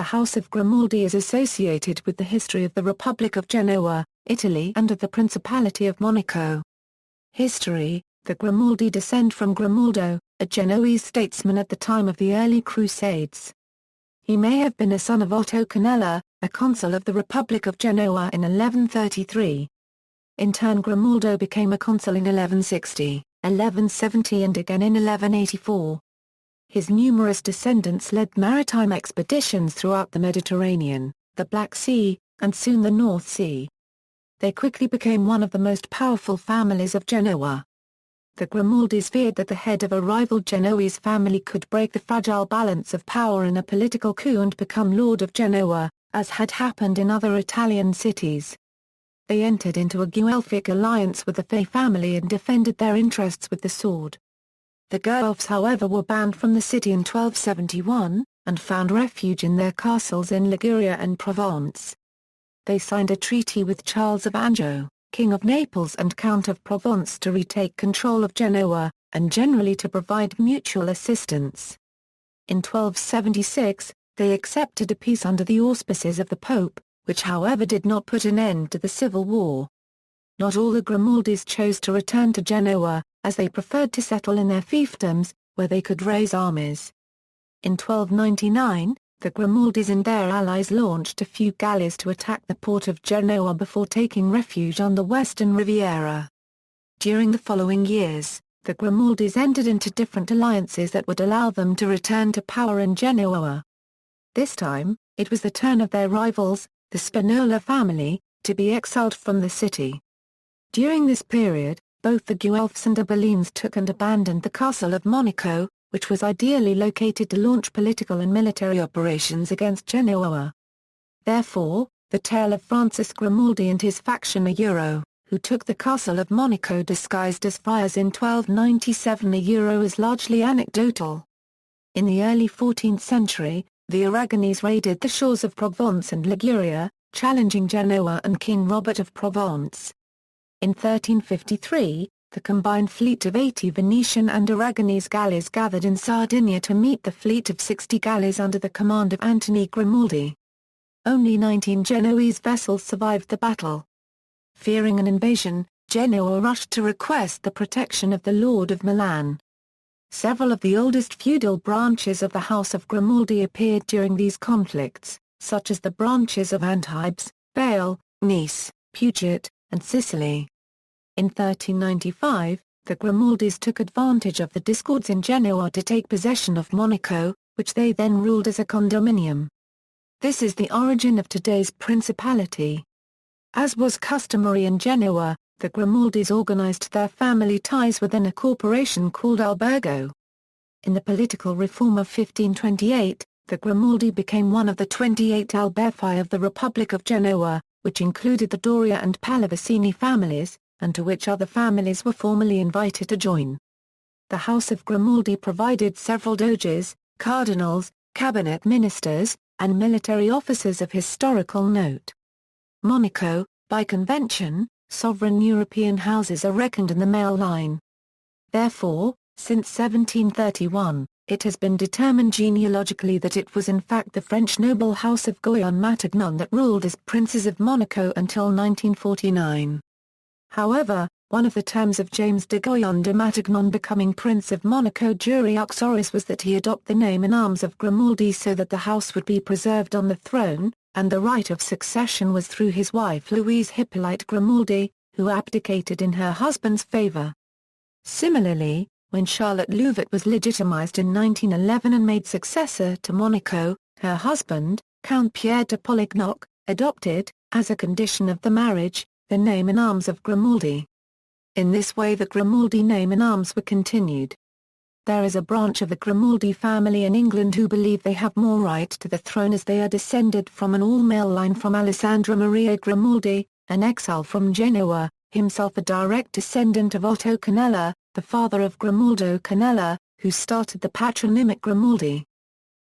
The House of Grimaldi is associated with the history of the Republic of Genoa, Italy and of the Principality of Monaco. History: the Grimaldi descend from Grimaldo, a Genoese statesman at the time of the early Crusades. He may have been a son of Otto Canella, a consul of the Republic of Genoa in 1133. In turn Grimaldo became a consul in 1160, 1170 and again in 1184. His numerous descendants led maritime expeditions throughout the Mediterranean, the Black Sea, and soon the North Sea. They quickly became one of the most powerful families of Genoa. The Grimaldis feared that the head of a rival Genoese family could break the fragile balance of power in a political coup and become Lord of Genoa, as had happened in other Italian cities. They entered into a Guelphic alliance with the Fay family and defended their interests with the sword. The Guelphs however were banned from the city in 1271, and found refuge in their castles in Liguria and Provence. They signed a treaty with Charles of Anjou, King of Naples and Count of Provence to retake control of Genoa, and generally to provide mutual assistance. In 1276, they accepted a peace under the auspices of the Pope, which however did not put an end to the civil war. Not all the Grimaldis chose to return to Genoa, as they preferred to settle in their fiefdoms, where they could raise armies. In 1299, the Grimaldis and their allies launched a few galleys to attack the port of Genoa before taking refuge on the western Riviera. During the following years, the Grimaldis entered into different alliances that would allow them to return to power in Genoa. This time, it was the turn of their rivals, the Spinola family, to be exiled from the city. During this period, both the Guelphs and Ghibellines took and abandoned the castle of Monaco, which was ideally located to launch political and military operations against Genoa. Therefore, the tale of Francis Grimaldi and his faction who took the castle of Monaco disguised as friars in 1297 is largely anecdotal. In the early 14th century, the Aragonese raided the shores of Provence and Liguria, challenging Genoa and King Robert of Provence. In 1353, the combined fleet of 80 Venetian and Aragonese galleys gathered in Sardinia to meet the fleet of 60 galleys under the command of Antony Grimaldi. Only 19 Genoese vessels survived the battle. Fearing an invasion, Genoa rushed to request the protection of the Lord of Milan. Several of the oldest feudal branches of the House of Grimaldi appeared during these conflicts, such as the branches of Antibes, Bale, Nice, Puget, and Sicily. In 1395, the Grimaldis took advantage of the discords in Genoa to take possession of Monaco, which they then ruled as a condominium. This is the origin of today's principality. As was customary in Genoa, the Grimaldis organized their family ties within a corporation called Albergo. In the political reform of 1528, the Grimaldi became one of the 28 alberfi of the Republic of Genoa, which included the Doria and Pallavicini families, and to which other families were formally invited to join. The House of Grimaldi provided several doges, cardinals, cabinet ministers, and military officers of historical note. Monaco, by convention, sovereign European houses are reckoned in the male line. Therefore, since 1731, it has been determined genealogically that it was in fact the French noble House of Goyon-Matignon that ruled as Princes of Monaco until 1949. However, one of the terms of James de Goyon de Matignon becoming Prince of Monaco jure uxoris was that he adopt the name and arms of Grimaldi so that the house would be preserved on the throne, and the right of succession was through his wife Louise Hippolyte Grimaldi, who abdicated in her husband's favor. Similarly, when Charlotte Louvet was legitimized in 1911 and made successor to Monaco, her husband, Count Pierre de Polignac, adopted, as a condition of the marriage, the name and arms of Grimaldi. In this way the Grimaldi name and arms were continued. There is a branch of the Grimaldi family in England who believe they have more right to the throne as they are descended from an all-male line from Alessandro Maria Grimaldi, an exile from Genoa, himself a direct descendant of Otto Canella, the father of Grimaldo Canella, who started the patronymic Grimaldi.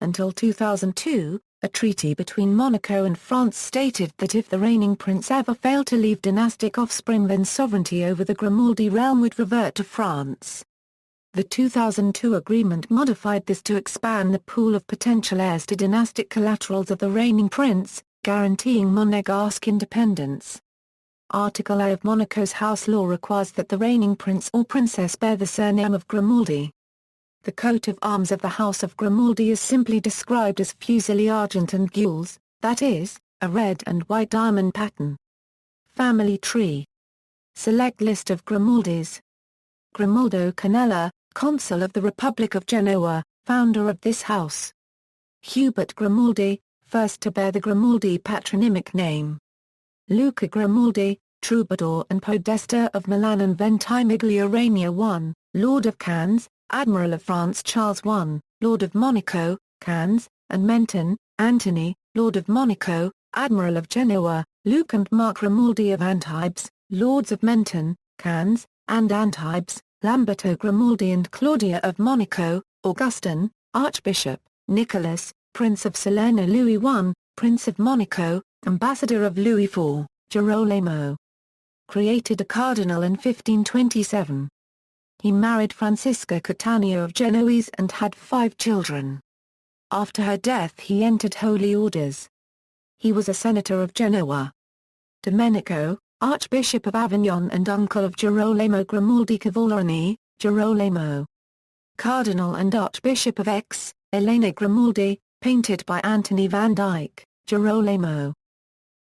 Until 2002, a treaty between Monaco and France stated that if the reigning prince ever failed to leave dynastic offspring then sovereignty over the Grimaldi realm would revert to France. The 2002 agreement modified this to expand the pool of potential heirs to dynastic collaterals of the reigning prince, guaranteeing Monegasque independence. Article I of Monaco's house law requires that the reigning prince or princess bear the surname of Grimaldi. The coat of arms of the House of Grimaldi is simply described as fusilier argent and gules, that is, a red and white diamond pattern. Family tree. Select list of Grimaldis. Grimaldo Canella, consul of the Republic of Genoa, founder of this house. Hubert Grimaldi, first to bear the Grimaldi patronymic name. Luca Grimaldi, troubadour and podesta of Milan and Ventimiglia Reina I, Lord of Cannes, Admiral of France Charles I, Lord of Monaco, Cannes, and Menton, Antony, Lord of Monaco, Admiral of Genoa, Luke and Mark Grimaldi of Antibes, Lords of Menton, Cannes, and Antibes, Lamberto Grimaldi and Claudia of Monaco, Augustin, Archbishop, Nicholas, Prince of Salerno Louis I, Prince of Monaco, Ambassador of Louis IV, Girolamo. Created a cardinal in 1527. He married Francisca Cattaneo of Genoese and had 5 children. After her death he entered holy orders. He was a senator of Genoa. Domenico, Archbishop of Avignon and uncle of Girolamo Grimaldi Cavallini, Girolamo. Cardinal and Archbishop of Aix, Elena Grimaldi, painted by Anthony van Dyck, Girolamo.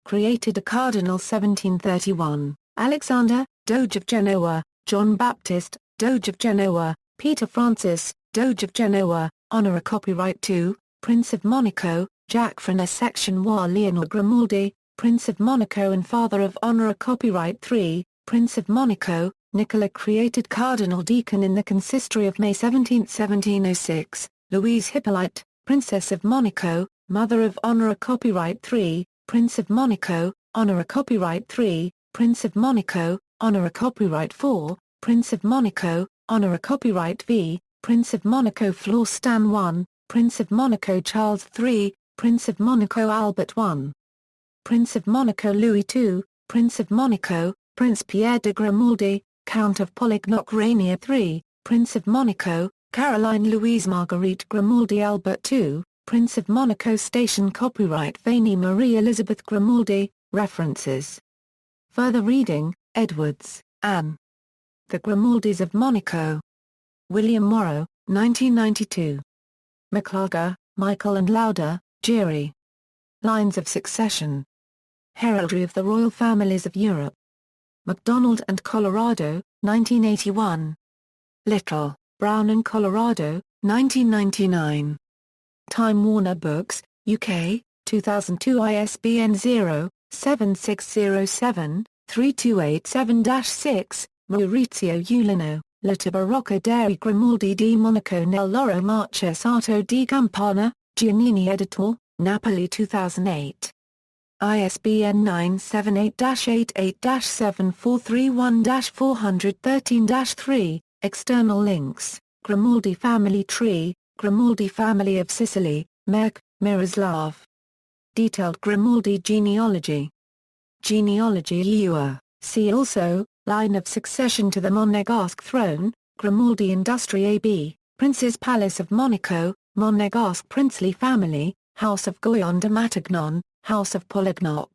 Created a cardinal 1731, Alexander, Doge of Genoa, John Baptist, Doge of Genoa, Peter Francis, Doge of Genoa, honor a copyright 2, Prince of Monaco, Jacques Frenes Section War Leonor Grimaldi, Prince of Monaco and father of honor a copyright 3, Prince of Monaco, Nicola created Cardinal Deacon in the Consistory of May 17, 1706, Louise Hippolyte, Princess of Monaco, Mother of honor a copyright 3, Prince of Monaco, honor a copyright 3, Prince of Monaco, honor a copyright 4, Prince of Monaco, honor a copyright V, Prince of Monaco Florestan 1, Prince of Monaco Charles 3, Prince of Monaco Albert 1. Prince of Monaco Louis II, Prince of Monaco, Prince Pierre de Grimaldi, Count of Polignac Rainier 3, Prince of Monaco, Caroline Louise Marguerite Grimaldi Albert II, Prince of Monaco Station Copyright Fanny Marie Elizabeth Grimaldi, references. Further reading, Edwards, Anne. The Grimaldis of Monaco. William Morrow, 1992. McLager, Michael and Lauder, Geary. Lines of Succession. Heraldry of the Royal Families of Europe. MacDonald and Colorado, 1981. Little, Brown and Colorado, 1999. Time Warner Books, UK, 2002 ISBN 0-7607-3287-6, Maurizio Ulino, Lotta Barocca dei Grimaldi di Monaco nel loro marchesato di campana, Giannini Editor, Napoli 2008. ISBN 978-88-7431-413-3, external links, Grimaldi Family Tree, Grimaldi Family of Sicily, Merck, Miroslav. Detailed Grimaldi Genealogy. Genealogy EUA, see also, Line of Succession to the Monegasque Throne, Grimaldi Industrie AB, Prince's Palace of Monaco, Monegasque Princely Family, House of Goyon de Matignon, House of Polignac.